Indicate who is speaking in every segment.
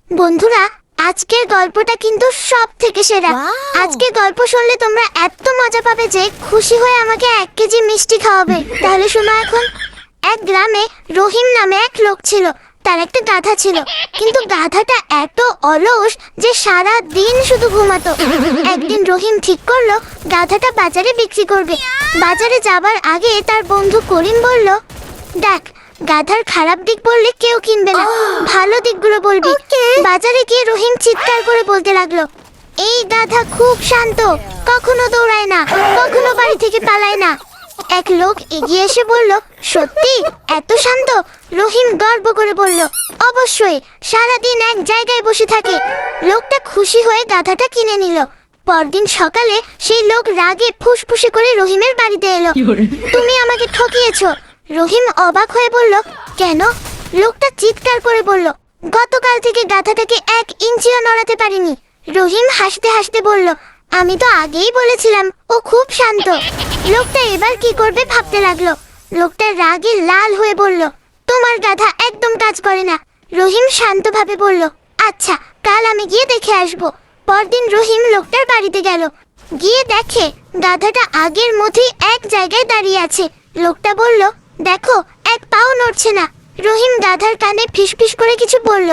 Speaker 1: বন্ধুরা, আজকের গল্পটা কিন্তু সব থেকে সেরা। আজকের গল্প শুনলে তোমরা এত মজা পাবে যে খুশি হয়ে আমাকে 1 কেজি মিষ্টি খাওয়াবে। তাহলে শোনো এখন। এক গ্রামে রহিম নামে এক লোক ছিল। তার একটা গাধা ছিল, কিন্তু গাধাটা এত অলস যে সারা দিন শুধু ঘুমাতো। একদিন রহিম ঠিক করলো গাধাটা বাজারে বিক্রি করবে। বাজারে যাবার আগে তার বন্ধু করিম বলল, দেখ, গাধার খারাপ দিক বললে কেউ কিনবে না, ভালো দিকগুলো বলবি। বাজারে গিয়ে রহিম চিৎকার করে বলতে লাগলো, এই গাধা খুব শান্ত, কখনো দৌড়ায় না, কখনো বাড়ি থেকে পালায় না। এক লোক এগিয়ে এসে বলল, সত্যি এত শান্ত? রহিম গর্ব করে বলল, অবশ্যই, সারাদিন এক জায়গায় বসে থাকে। লোকটা খুশি হয়ে গাধাটা কিনে নিল। পরদিন সকালে সেই লোক রাগে ফুসফুসে করে রহিমের বাড়িতে এলো। তুমি আমাকে ঠকিয়েছো। রহিম অবাক হয়ে বলল, কেন? লোকটা চিৎকার করে বলল, গতকাল থেকে গাধাটাকে 1 ইঞ্চিও নড়াতে পারিনি। রহিম হাসতে হাসতে বলল, আমি তো আগেই বলেছিলাম ও খুব শান্ত। লোকটা এবার কি করবে ভাবতে লাগলো। লোকটা রাগে লাল হয়ে বলল, তোমার গাধা একদম কাজ করে না। রহিম শান্তভাবে বলল, আচ্ছা, কাল আমি গিয়ে দেখে আসব। পরদিন রহিম লোকটার বাড়িতে গেল। গিয়ে দেখে গাধাটা আগের মতোই এক জায়গায় দাঁড়িয়ে আছে। লোকটা বলল, দেখো, 1 পাও নড়ছে না। রহিম গাধার কানে ফিসফিস করে কিছু বলল।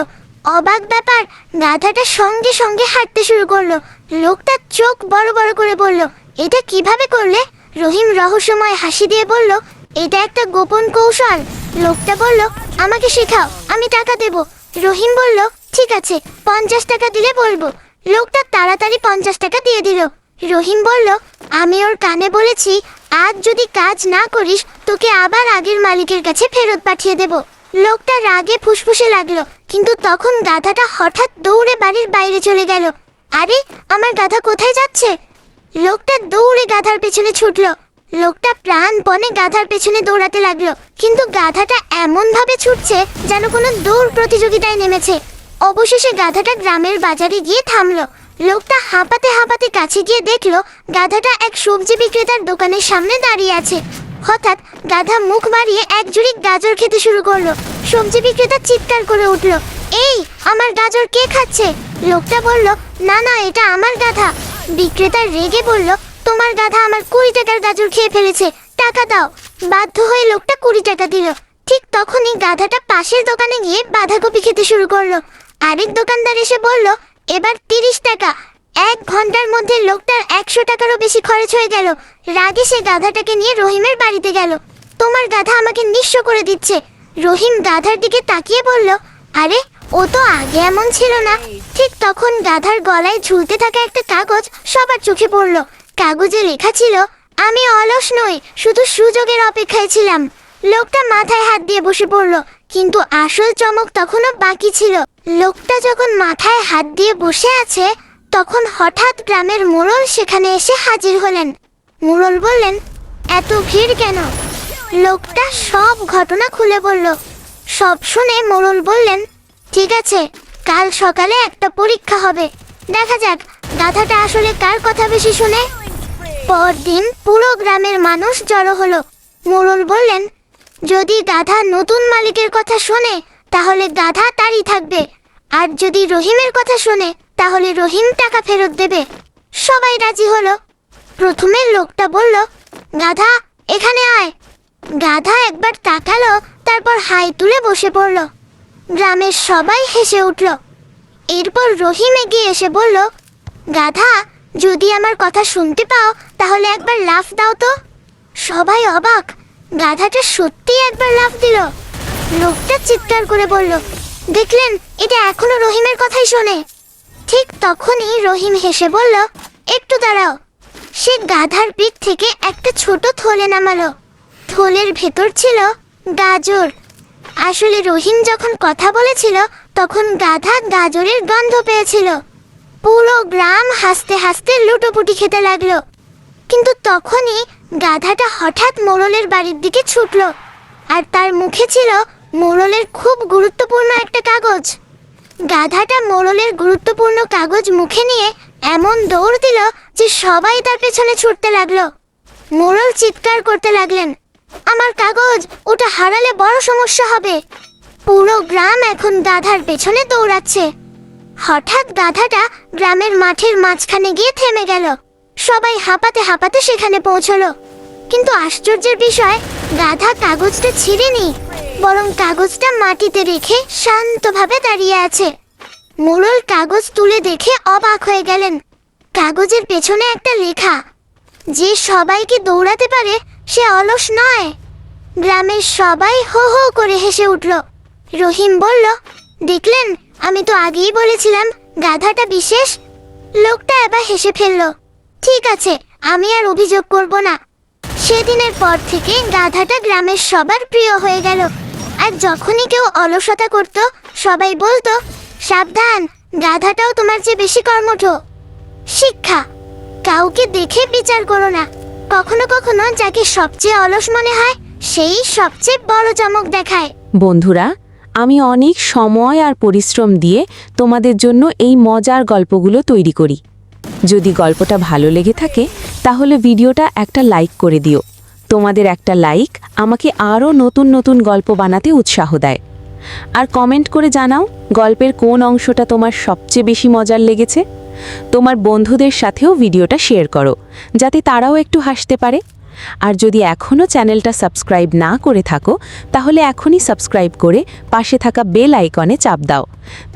Speaker 1: অবাক ব্যাপার, গাধাটা সঙ্গে সঙ্গে হাঁটতে শুরু করলো। লোকটা চোখ বড় বড় করে বলল, এটা কিভাবে করলে? রহিম রহস্যময় হাসি দিয়ে বলল, এটা একটা গোপন কৌশল। লোকটা বলল, আমাকে শেখাও, আমি টাকা দেব। রহিম বলল, ঠিক আছে, 50 টাকা দিলে বলবো। লোকটা তাড়াতাড়ি 50 টাকা দিয়ে দিল। রহিম বলল, আমি ওর কানে বলেছি, আজ যদি কাজ না করিস তোকে আবার আগের মালিকের কাছে ফেরত পাঠিয়ে দেব। লোকটা রাগে ফুসফুসে লাগলো, কিন্তু তখন গাধাটা হঠাৎ দৌড়ে বাড়ির বাইরে চলে গেল। আরে, আমার গাধা কোথায় যাচ্ছে? লোকটা দৌড়ে গাধার পেছনে ছুটলো। লোকটা প্রাণপণে গাধার পেছনে দৌড়াতে লাগলো, কিন্তু গাধাটা এমন ভাবে ছুটছে যেন কোনো দৌড় প্রতিযোগিতায় নেমেছে। অবশেষে গাধাটা গ্রামের বাজারে গিয়ে থামলো। লোকটা হাঁপাতে হাঁপাতে কাছে গিয়ে দেখলো গাধাটা এক সবজি বিক্রেতার দোকানের সামনে দাঁড়িয়ে আছে। হঠাৎ গাধা মুখ বাড়িয়ে 1 ঝুড়ি গাজর খেতে শুরু করলো। সবজি বিক্রেতা চিৎকার করে উঠল, এই, আমার গাজর কে খাচ্ছে? লোকটা বলল, না না, এটা আমার গাধা। বিক্রেতা রেগে বলল, তোমার গাধা আমার 20 টাকার গাজর খেয়ে ফেলেছে, টাকা দাও। বাধ্য হয়ে লোকটা 20 টাকা দিল। ঠিক তখনই গাধাটা পাশের দোকানে গিয়ে বাঁধাকপি খেতে শুরু করলো। আরেক দোকানদার এসে বলল, এবার 30 টাকা। 1 ঘন্টার মধ্যে লোকটার 100 টাকারও বেশি খরচ হয়ে গেল। রাগে সে গাধাটাকে নিয়ে রহিমের বাড়িতে গেল। তোমার গাধা আমাকে নিঃস্ব করে দিচ্ছে। রহিম গাধার দিকে তাকিয়ে বলল, আরে, ও তো আগে এমন ছিল না। ঠিক তখন গাধার গলায় ঝুলতে থাকা একটা কাগজ সবার চোখে পড়ল। কাগজে লেখা ছিল, আমি অলস নই, শুধু সুযোগের অপেক্ষায় ছিলাম। লোকটা মাথায় হাত দিয়ে বসে পড়ল, কিন্তু আসল চমক তখনও বাকি ছিল। লোকটা যখন মাথায় হাত দিয়ে বসে আছে, তখন হঠাৎ গ্রামের মোড়ল সেখানে এসে হাজির হলেন। মোড়ল বললেন, এত ভিড় কেন? লোকটা সব ঘটনা খুলে বলল। সব শুনে মোড়ল বললেন, ঠিক আছে, কাল সকালে একটা পরীক্ষা হবে, দেখা যাক গাধাটা আসলে কার কথা বেশি শুনে। পরদিন পুরো গ্রামের মানুষ জড়ো হলো। মোড়ল বললেন, যদি গাধা নতুন মালিকের কথা শোনে তাহলে গাধা তারই থাকবে, আর যদি রহিমের কথা শোনে তাহলে রহিম টাকা ফেরত দেবে। সবাই রাজি হলো। প্রথমে লোকটা বলল, গাধা, এখানে আয়। গাধা একবার তাকালো, তারপর হাই তুলে বসে পড়ল। গ্রামের সবাই হেসে উঠল। এরপর রহিম এগিয়ে এসে বলল, গাধা, যদি আমার কথা শুনতে পাও তাহলে একবার লাফ দাও তো। সবাই অবাক, গাধাটা সত্যি একবার লাফ দিল। লোকটা চিৎকার করে বলল, দেখলেন, এটা এখনো রহিমের কথাই শোনে। ঠিক তখনই রহিম হেসে বলল, একটু দাঁড়াও। সে গাধার পিঠ থেকে একটা ছোট থলে নামালো। থলের ভেতর ছিল গাজর। আসলে রহিম যখন কথা বলেছিল তখন গাধা গাজরের গন্ধ পেয়েছিল। পুরো গ্রাম হাসতে হাসতে লুটোপুটি খেতে লাগলো। কিন্তু তখনই গাধাটা হঠাৎ মোড়লের বাড়ির দিকে ছুটলো, আর তার মুখে ছিল মোড়লের খুব গুরুত্বপূর্ণ একটা কাগজ। গাধাটা মোড়লের গুরুত্বপূর্ণ কাগজ মুখে নিয়ে এমন দৌড় দিল যে সবাই তার পেছনে ছুটতে লাগলো। মোড়ল চিৎকার করতে লাগলেন, আমার কাগজ, ওটা হারালে বড় সমস্যা হবে। পুরো গ্রাম এখন গাধার পেছনে দৌড়াচ্ছে। হঠাৎ গাধাটা গ্রামের মাঠের মাঝখানে গিয়ে থেমে গেল। সবাই হাঁপাতে হাঁপাতে সেখানে পৌঁছলো। কিন্তু আশ্চর্যের বিষয়, গাধা কাগজটা ছিঁড়েনি, বরং কাগজটা মাটিতে রেখে শান্তভাবে দাঁড়িয়ে আছে। মোড়ল কাগজ তুলে দেখে অবাক হয়ে গেলেন। কাগজের পেছনে একটা লেখা, যে সবাইকে দৌড়াতে পারে সে অলস নয়। গ্রামের সবাই হো হো করে হেসে উঠল। রহিম বলল, দেখলেন, আমি তো আগেই বলেছিলাম গাধাটা বিশেষ। লোকটা এবার হেসে ফেলল। ঠিক আছে, আমি আর অভিযোগ করব না। সেদিনের পর থেকে গাধাটা গ্রামের সবার প্রিয় হয়ে গেল। আর যখনই কেউ অলসতা করত, সবাই বলতো, সাবধান, গাধাটাও তোমার চেয়ে বেশি কর্মঠ। শিক্ষা: কাউকে দেখে বিচার করো না। কখনো কখনো যাকে সবচেয়ে অলস মনে হয় সেই সবচেয়ে বড় চমক দেখায়।
Speaker 2: বন্ধুরা, আমি অনেক সময় আর পরিশ্রম দিয়ে তোমাদের জন্য এই মজার গল্পগুলো তৈরি করি। যদি গল্পটা ভালো লেগে থাকে তাহলে ভিডিওটা একটা লাইক করে দিও। তোমাদের একটা লাইক আমাকে আরও নতুন নতুন গল্প বানাতে উৎসাহ দেয়। আর কমেন্ট করে জানাও গল্পের কোন অংশটা তোমার সবচেয়ে বেশি মজার লেগেছে। তোমার বন্ধুদের সাথেও ভিডিওটা শেয়ার করো, যাতে তারাও একটু হাসতে পারে। আর যদি এখনও চ্যানেলটা সাবস্ক্রাইব না করে থাকো তাহলে এখনই সাবস্ক্রাইব করে পাশে থাকা বেল আইকনে চাপ দাও।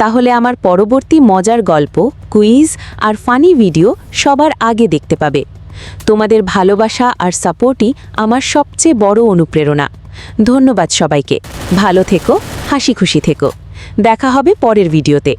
Speaker 2: তাহলে আমার পরবর্তী মজার গল্প, কুইজ আর ফানি ভিডিও সবার আগে দেখতে পাবে। তোমাদের ভালোবাসা আর সাপোর্টই আমার সবচেয়ে বড় অনুপ্রেরণা। ধন্যবাদ সবাইকে। ভালো থেকো, হাসি খুশি থেকো। দেখা হবে পরের ভিডিওতে।